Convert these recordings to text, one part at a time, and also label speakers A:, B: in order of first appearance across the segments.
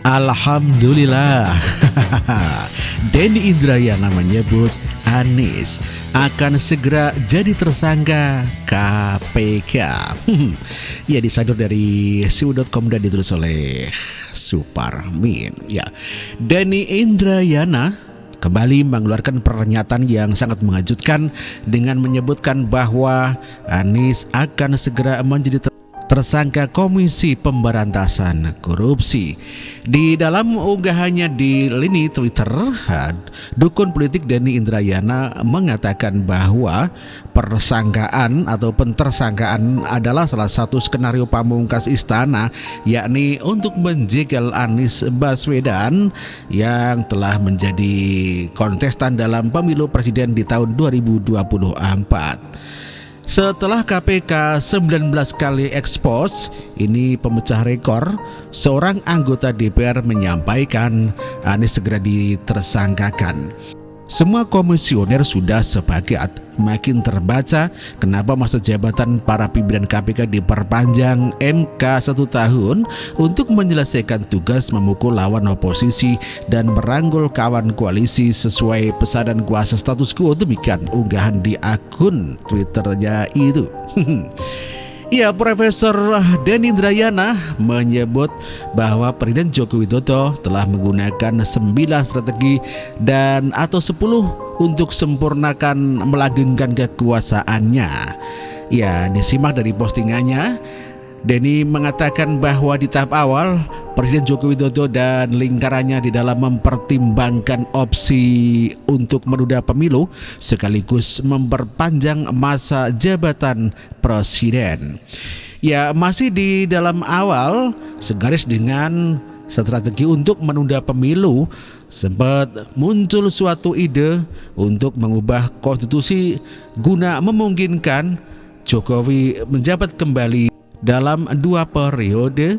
A: Alhamdulillah. Denny Indrayana menyebut Anies akan segera jadi tersangka KPK. Ya, disadur dari siu.com dan ditulis oleh Suparmin. Ya, Denny Indrayana kembali mengeluarkan pernyataan yang sangat mengejutkan dengan menyebutkan bahwa Anies akan segera menjadi tersangka Komisi Pemberantasan Korupsi. Di dalam unggahannya di lini Twitter, dukun politik Denny Indrayana mengatakan bahwa persangkaan atau pentersangkaan adalah salah satu skenario pamungkas istana, yakni untuk menjegal Anies Baswedan yang telah menjadi kontestan dalam pemilu presiden di tahun 2024. Setelah KPK 19 kali ekspos, ini pemecah rekor, seorang anggota DPR menyampaikan Anies segera ditersangkakan. Semua komisioner sudah sepakat. Makin terbaca kenapa masa jabatan para pimpinan KPK diperpanjang MK 1 tahun untuk menyelesaikan tugas memukul lawan oposisi dan merangkul kawan koalisi sesuai pesanan kuasa status quo. Demikian unggahan di akun Twitternya itu. Ya, Profesor Denny Indrayana menyebut bahwa Presiden Joko Widodo telah menggunakan 9 strategi dan atau 10 untuk sempurnakan melanggengkan kekuasaannya. Ya, disimak dari postingannya. Denny mengatakan bahwa di tahap awal Presiden Joko Widodo dan lingkarannya di dalam mempertimbangkan opsi untuk menunda pemilu sekaligus memperpanjang masa jabatan presiden. Ya, masih di dalam awal segaris dengan strategi untuk menunda pemilu, sempat muncul suatu ide untuk mengubah konstitusi guna memungkinkan Jokowi menjabat kembali dalam 2 periode,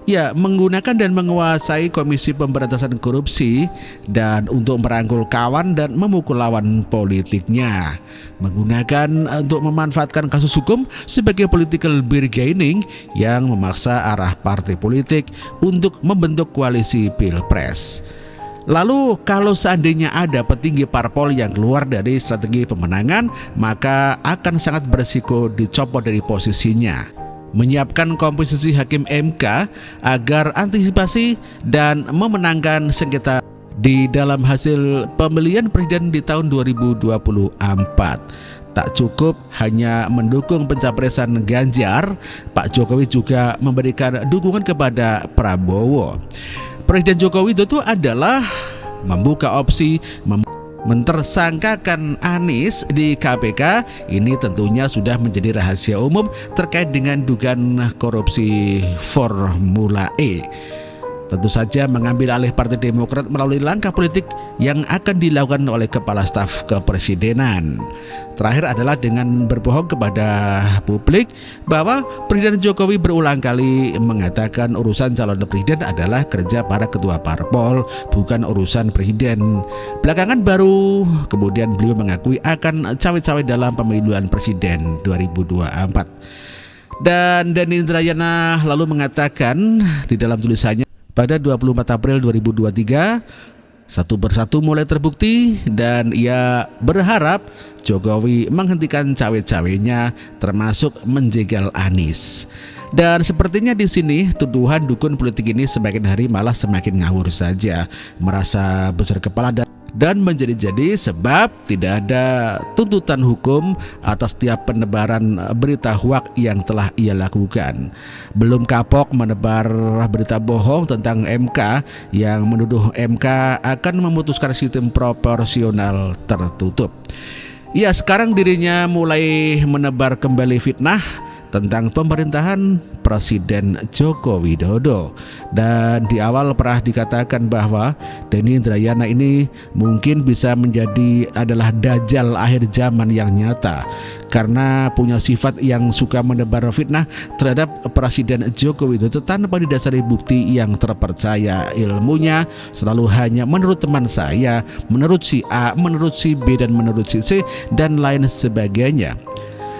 A: ya, menggunakan dan menguasai Komisi Pemberantasan Korupsi dan untuk merangkul kawan dan memukul lawan politiknya, menggunakan untuk memanfaatkan kasus hukum sebagai political bargaining yang memaksa arah partai politik untuk membentuk koalisi pilpres. Lalu kalau seandainya ada petinggi parpol yang keluar dari strategi pemenangan, maka akan sangat berisiko dicopot dari posisinya. Menyiapkan komposisi hakim MK agar antisipasi dan memenangkan sengketa di dalam hasil pemilihan presiden di tahun 2024. Tak cukup hanya mendukung pencapresan Ganjar, Pak Jokowi juga memberikan dukungan kepada Prabowo. Presiden Joko Widodo adalah membuka opsi mentersangkakan Anies di KPK. Ini tentunya sudah menjadi rahasia umum terkait dengan dugaan korupsi Formula E. Tentu saja mengambil alih Partai Demokrat melalui langkah politik yang akan dilakukan oleh Kepala Staf Kepresidenan. Terakhir adalah dengan berbohong kepada publik bahwa Presiden Jokowi berulang kali mengatakan urusan calon presiden adalah kerja para ketua parpol, bukan urusan presiden. Belakangan baru kemudian beliau mengakui akan cawe-cawe dalam pemilihan presiden 2024. Dan Denny Indrayana lalu mengatakan di dalam tulisannya, pada 24 April 2023, satu persatu mulai terbukti dan ia berharap Jokowi menghentikan cawe-cawenya termasuk menjegal Anies. Dan sepertinya di sini tuduhan dukun politik ini semakin hari malah semakin ngawur saja, merasa besar kepala dan menjadi-jadi sebab tidak ada tuntutan hukum atas setiap penebaran berita hoaks yang telah ia lakukan. Belum kapok menebar berita bohong tentang MK yang menuduh MK akan memutuskan sistem proporsional tertutup. Ya, sekarang dirinya mulai menebar kembali fitnah tentang pemerintahan Presiden Joko Widodo. Dan di awal pernah dikatakan bahwa Denny Indrayana ini mungkin bisa menjadi adalah dajjal akhir zaman yang nyata karena punya sifat yang suka menebar fitnah terhadap Presiden Joko Widodo tanpa didasari bukti yang terpercaya. Ilmunya selalu hanya menurut teman saya, menurut si A, menurut si B, dan menurut si C, dan lain sebagainya.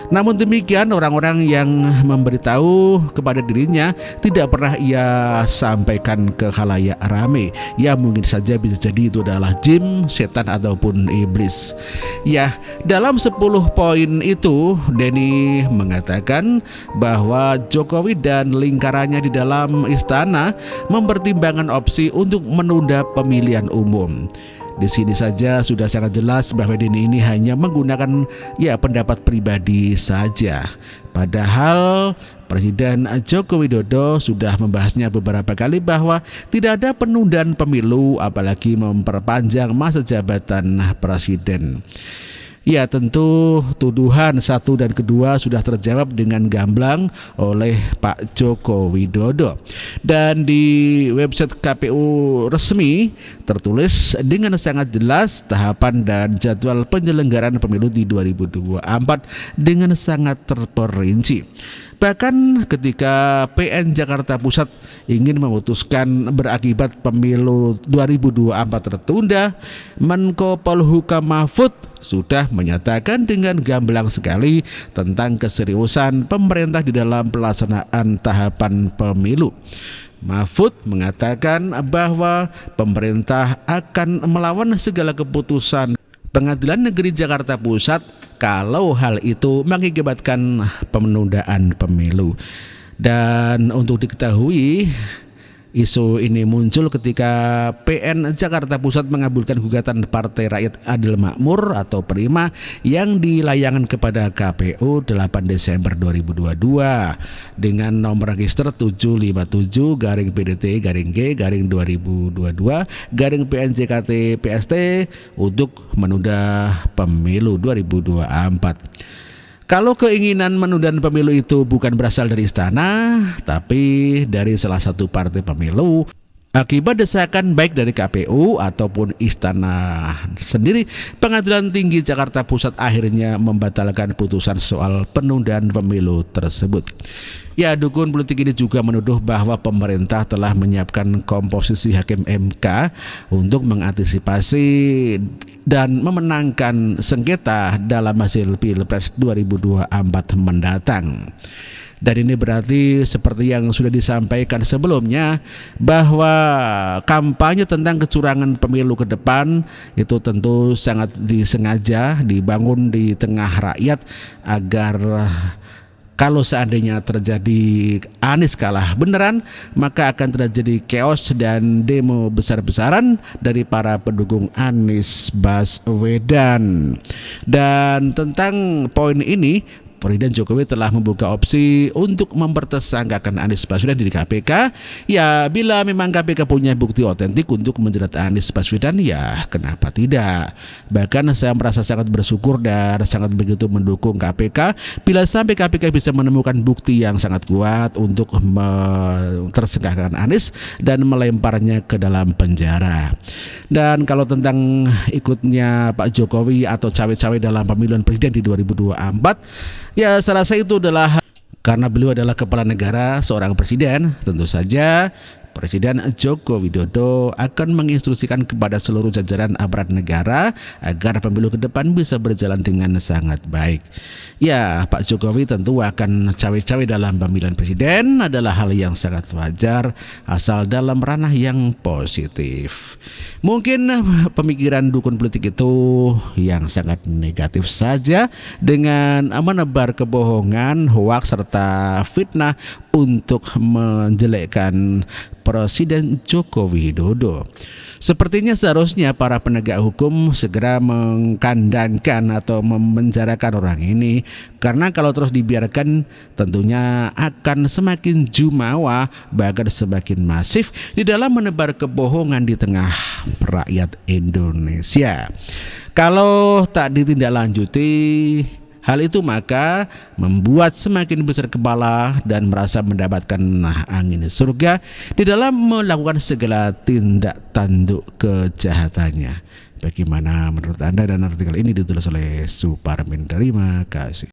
A: Namun demikian, orang-orang yang memberitahu kepada dirinya tidak pernah ia sampaikan ke khalayak ramai. Ya mungkin saja bisa jadi itu adalah jin, setan ataupun iblis. Ya, dalam 10 poin itu Denny mengatakan bahwa Jokowi dan lingkarannya di dalam istana mempertimbangkan opsi untuk menunda pemilihan umum. Di sini saja sudah sangat jelas bahwa Denny ini hanya menggunakan pendapat pribadi saja. Padahal Presiden Joko Widodo sudah membahasnya beberapa kali bahwa tidak ada penundaan pemilu apalagi memperpanjang masa jabatan presiden. Ya, tentu tuduhan 1 dan 2 sudah terjawab dengan gamblang oleh Pak Joko Widodo. Dan di website KPU resmi tertulis dengan sangat jelas tahapan dan jadwal penyelenggaraan pemilu di 2024 dengan sangat terperinci. Bahkan ketika PN Jakarta Pusat ingin memutuskan berakibat pemilu 2024 tertunda, Menko Polhukam Mahfud sudah menyatakan dengan gamblang sekali tentang keseriusan pemerintah di dalam pelaksanaan tahapan pemilu. Mahfud mengatakan bahwa pemerintah akan melawan segala keputusan Pengadilan Negeri Jakarta Pusat kalau hal itu mengakibatkan penundaan pemilu. Dan untuk diketahui, isu ini muncul ketika PN Jakarta Pusat mengabulkan gugatan Partai Rakyat Adil Makmur atau PRIMA yang dilayangkan kepada KPU 8 Desember 2022 dengan nomor register 757-PDT-G-2022-PNJKT-PST untuk menunda pemilu 2024. Kalau keinginan menunda pemilu itu bukan berasal dari istana, tapi dari salah satu partai pemilu, akibat desakan baik dari KPU ataupun istana sendiri, Pengadilan Tinggi Jakarta Pusat akhirnya membatalkan putusan soal penundaan pemilu tersebut. Ya, dukun politik ini juga menuduh bahwa pemerintah telah menyiapkan komposisi hakim MK untuk mengantisipasi dan memenangkan sengketa dalam hasil Pilpres 2024 mendatang. Dan ini berarti seperti yang sudah disampaikan sebelumnya bahwa kampanye tentang kecurangan pemilu ke depan itu tentu sangat disengaja dibangun di tengah rakyat agar kalau seandainya terjadi Anies kalah beneran, maka akan terjadi chaos dan demo besar-besaran dari para pendukung Anies Baswedan. Dan tentang poin ini, Presiden Jokowi telah membuka opsi untuk mempertersangkakan Anies Baswedan di KPK. Ya, bila memang KPK punya bukti otentik untuk menjerat Anies Baswedan, ya kenapa tidak? Bahkan saya merasa sangat bersyukur dan sangat begitu mendukung KPK bila sampai KPK bisa menemukan bukti yang sangat kuat untuk tersangkakan Anies dan melemparnya ke dalam penjara. Dan kalau tentang ikutnya Pak Jokowi atau cawe-cawe dalam pemilihan presiden di 2024, ya, saya rasa itu adalah karena beliau adalah kepala negara, seorang presiden. Tentu saja Presiden Joko Widodo akan menginstruksikan kepada seluruh jajaran aparat negara agar pemilu ke depan bisa berjalan dengan sangat baik. Ya, Pak Jokowi tentu akan cawe-cawe dalam pemilihan presiden adalah hal yang sangat wajar asal dalam ranah yang positif. Mungkin pemikiran dukun politik itu yang sangat negatif saja dengan menebar kebohongan, hoaks serta fitnah untuk menjelekkan Presiden Joko Widodo. Sepertinya seharusnya para penegak hukum segera mengkandangkan atau memenjarakan orang ini, karena kalau terus dibiarkan tentunya akan semakin jumawa bahkan semakin masif di dalam menebar kebohongan di tengah rakyat Indonesia. Kalau tak ditindaklanjuti hal itu, maka membuat semakin besar kepala dan merasa mendapatkan angin surga di dalam melakukan segala tindak tanduk kejahatannya. Bagaimana menurut Anda? Dan artikel ini ditulis oleh Suparmin. Terima kasih.